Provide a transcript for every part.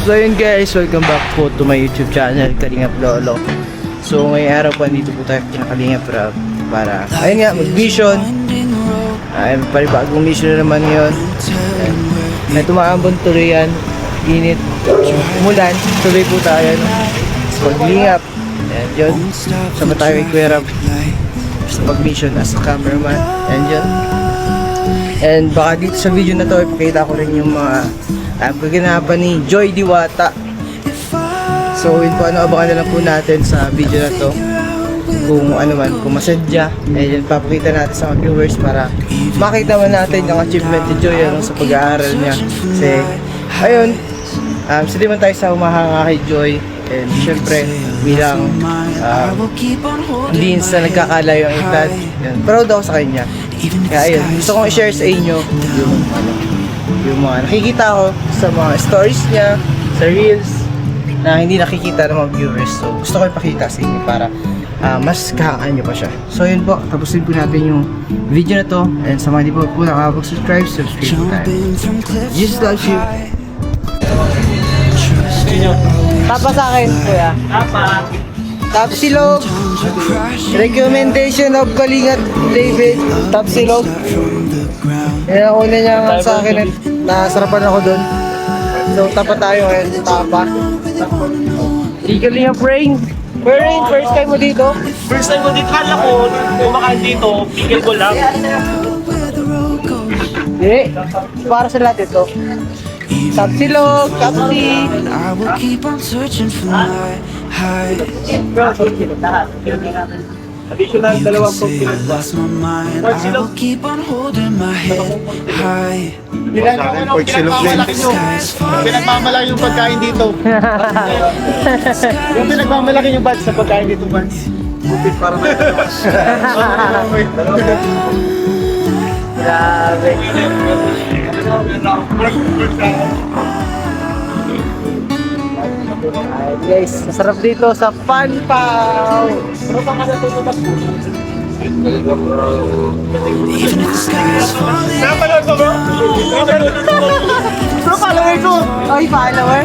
So yun guys, welcome back po to my YouTube channel, Kalingap Lolo. So ngayong araw po, andito po tayo kinakalingap para ayun nga, mag-mission. Ay, panibagong mission na naman ngayon. May tumaambon tuloy yan, init, umulan, tuloy po tayo sa paglingap. And yun, sama tayo kay Kuya Rab sa pag-mission as a cameraman. And yun. And baka dito sa video na to, ipakita ko rin yung mga kaganapan ni Joy Diwata. So yun po, abangan na lang po natin sa video na to. Kung ano man, kung masadya, yun, papakita natin sa mga viewers para makita man natin yung achievement ni Joy sa pag-aaral niya. Kasi, ayun, sili man tayo sa umahanga kay Joy. And syempre, bilang hindi sa nagkakalayo ang edad, proud ako sa kanya. Kaya ayun, gusto kong i-share sa inyo yung mga nakikita ko sa mga stories niya, sa reels, na hindi nakikita ng mga viewers. So gusto ko ipakita sa inyo para mas kahangaan nyo pa siya. So yun po, tapusin po natin yung video na to. And sa mga di po nakakapag-subscribe, subscribe po tayo. Jesus loves you. Tapa sa akin, kuya. Tapa. Tap silog. Recommendation of Kalingap David. Tap silog. Yan ang una niya nga sa akin at nasarapan ako dun. So tapa tayo ngayon. Tapa. Di Kalingap Rain. Rain, first time mo dito? First time ko dito, kala ko, kumakain dito, pigil ko lang. Hindi. Para sa lahat ito. Tapsilog, tapsi. I will keep on searching for my high. Additional dalawang pagkilit ba? Lost my mind. I will keep on holding my head high. Pinagmamalaki yung pagkain dito. Yung pinagmamalaki yung batch sa pagkain dito, batch. Bupit para Grabe. Alright guys, masarap dito sa Panpaw. Even if the sky is falling. Napanood ko ba? Bro, follower ko! Ay, follower?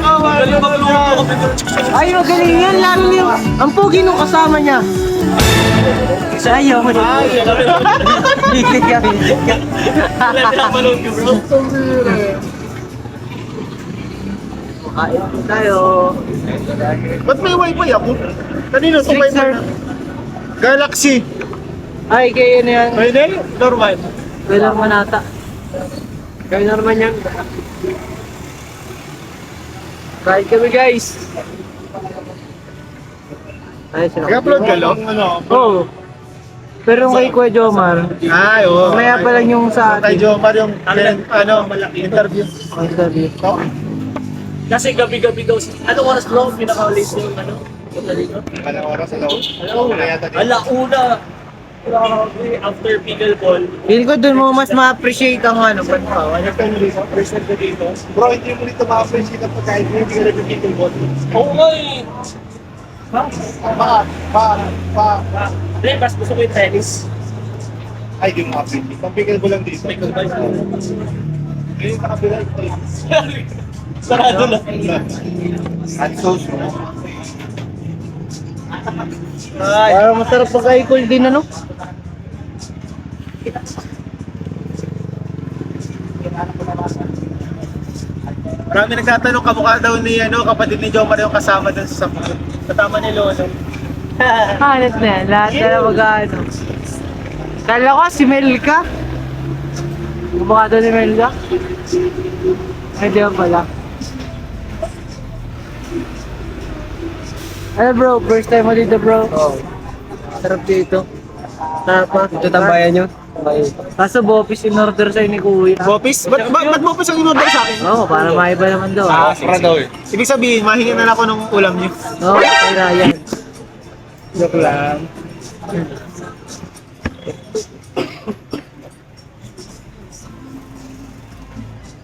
Ay, magaling yan. Lalo yung ang pogi nung kasama niya. Sayo mo dito. Higit ka. Napanood ko bro. Kain po tayo. Ba't may wifi ako? Kanino ito may Galaxy. Ay, kayo na yan. May name? Normal. Kayo naman ata. Kayo naman yan. Kain kami guys. Ay, siya. Nag-upload ka lang? Oo. Pero kay Kuya Jomar, Ay, oo. mamaya pa lang yung sa Kay atin. Jomar yung interview. Interview. Kasi gabi-gabi daw, anong oras bro? Pinaka-late yung ano? Yung dito? Anong oras sa loob? Alauna. After pickleball. Feel ko dun mo mas ma-appreciate ang ano, Panpaw. First time ko dito. Bro, hindi mo dito ma-appreciate ang pagkain mo. Hindi ka nag-picking ball. Oo nga eh. Hindi, mas gusto ko yung tennis. Ay, di mo ma-appreciate. Ang picking ball lang dito. Pickleball. Ngayon sa kabila. Sarado na. At sauce. Parang masarap pagka-equal din ano? Marami nagtatanong kamukha daw ni kapatid ni Jomar yung kasama dun sa tama ni Lolo. Hanat na yan, lahat na mag-ano. Kala ko si Melka. Kumaka doon ni Melka. Ay, di ba pala? Ano bro, first time mo dito bro? Oo. Sarap dito. Tapa. Ito tambayan nyo? Kaso Bopis in order sa'yo ni Kuya. Bopis? Ba't Bopis ang in-order sa akin? Oo, para maiba naman daw. para daw eh. Ibig sabihin, mahingi na ako ng ulam niyo. Oo, kay Ryan. Joke lang.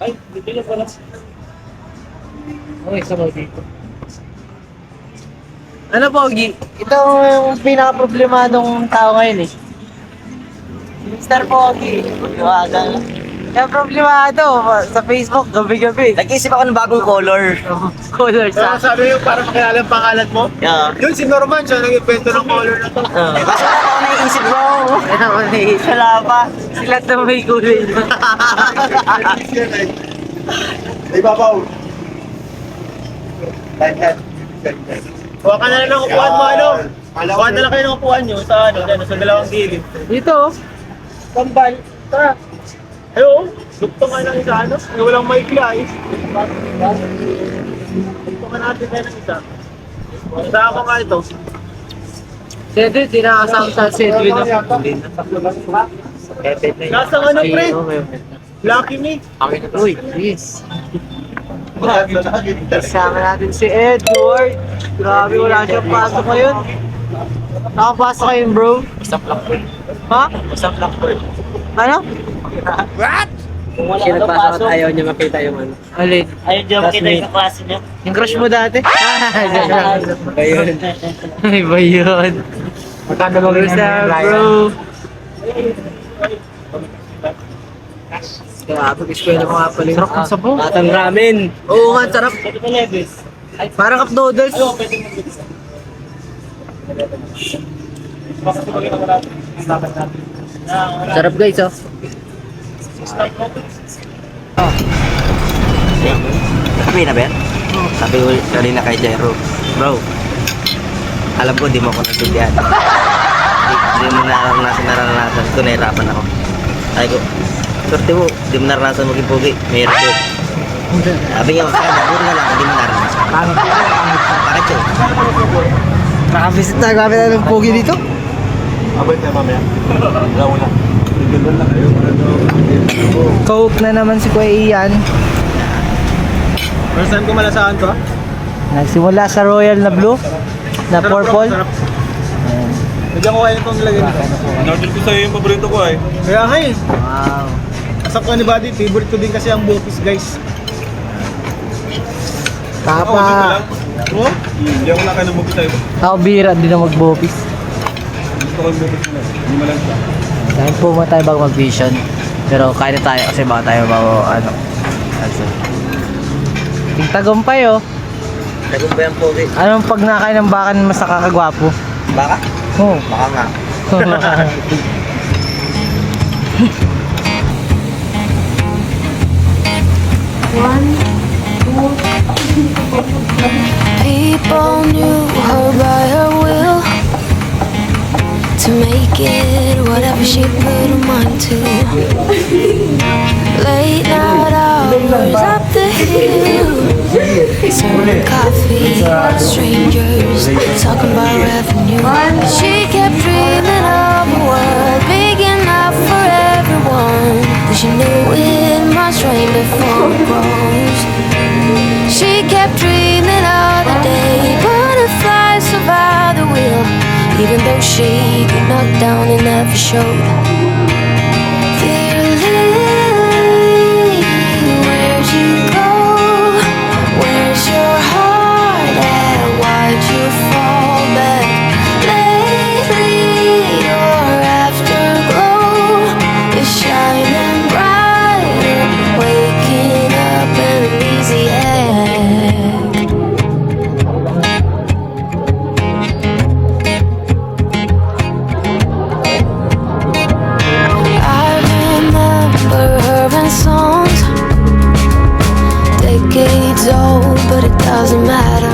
Ay, dito na pala. Okay, sabaw dito. Ano Pogi? Ito yung pinaka-problemadong tao ngayon eh. Mr. Pogi. Iwagan. Kaya problemado, sa Facebook, gabi-gabi. Nag-isip ako ng bagong color. Color Pero sa... sabi mo, para makilala ang pangalan mo. Yeah. Yun si Norman, siya nag-invento ng color na to. Kasi wala pa ako naisip, bro. Wala pa. Sila na may kulay na. Ibabaw. Kuha ka na lang ng upuan mo, ano? Kuha na lang kayo ng upuan nyo sa ano, dyan, sa dalawang gilid. Dito, oh. Kambal, tara. Ayo, lukto nga ng isa, ano? Ay, walang maikli, ay. Lukto nga natin kayo ng isa. Isa ako nga ito. Si Edwin, di nakasama sa si Edwin. Nasa ano, pre? Lucky me. Uy, yes. Kasama natin si Edward. Grabe, wala siyang pasok ngayon. Nakapasok kayo, bro. Isang lang po. Ha? Isang lang po. Ano? Siya nagpasok at ayaw niya makita yung ano. Alin? Ayaw niya makita yung klase niya. Yung crush mo dati? Ayun. Ay, ba yun? Magkano What's up, bro? Grabe, eskwela mo nga pala. Sarap ng sabaw. Batang ramen. Oo nga, sarap. Parang cup noodles. Sarap guys, oh. Sabi na, Ben? Sabi ko kanina kay Jero, bro, alam ko di mo ako nagbibiyan. Di mo naranasan ko, nahirapan ako. Sabi ko, swerte mo, di mo naranasan maging pugi, mahirap yun. Sabi niya, puro na lang, di mo naranasan. Bakit yun? Nakabisit na kami na ng pogi dito. Abay tayo mamaya. Gawin na. Coke na naman si Kuya Ian. First time ko malasaan to, ha? Nagsimula sa royal na blue, na Sarap, bro, purple. sarap. Bigyan ko kayo itong nilagay nito. Nandun ko sa'yo yung paborito ko eh. Kaya nga eh. Wow. Asap ko ni Buddy, favorite ko din kasi ang bopis, guys. Ako, dito Tapa. lang. Oh? Hindi ako nakain ng movie sa'yo. Ako bira, di na magbopis. Gusto ko yung movie ko na. Hindi mo lang siya. Dahil po muna tayo bago mag-vision. Pero kaya na tayo kasi baka tayo bago ano. Also, tagumpay oh. Tagumpay ang pugi. Anong pag nakain ng bakan mas nakakagwapo? Baka? Oo. Baka nga. People knew her by her will to make it whatever she put her mind to. Late night hours up the hill, serving coffee, strangers talking about revenue. She kept dreaming of a world big enough for everyone, but she knew it must rain before it grows. She kept dreaming of the day butterflies survived the wheel, even though she got knocked down and never showed. Dear Lily, where'd you go? Where's your heart at? Why'd you fall back? Lately, your afterglow is shining brighter, waking up an easy act. I remember her in songs, decades old, but it doesn't matter.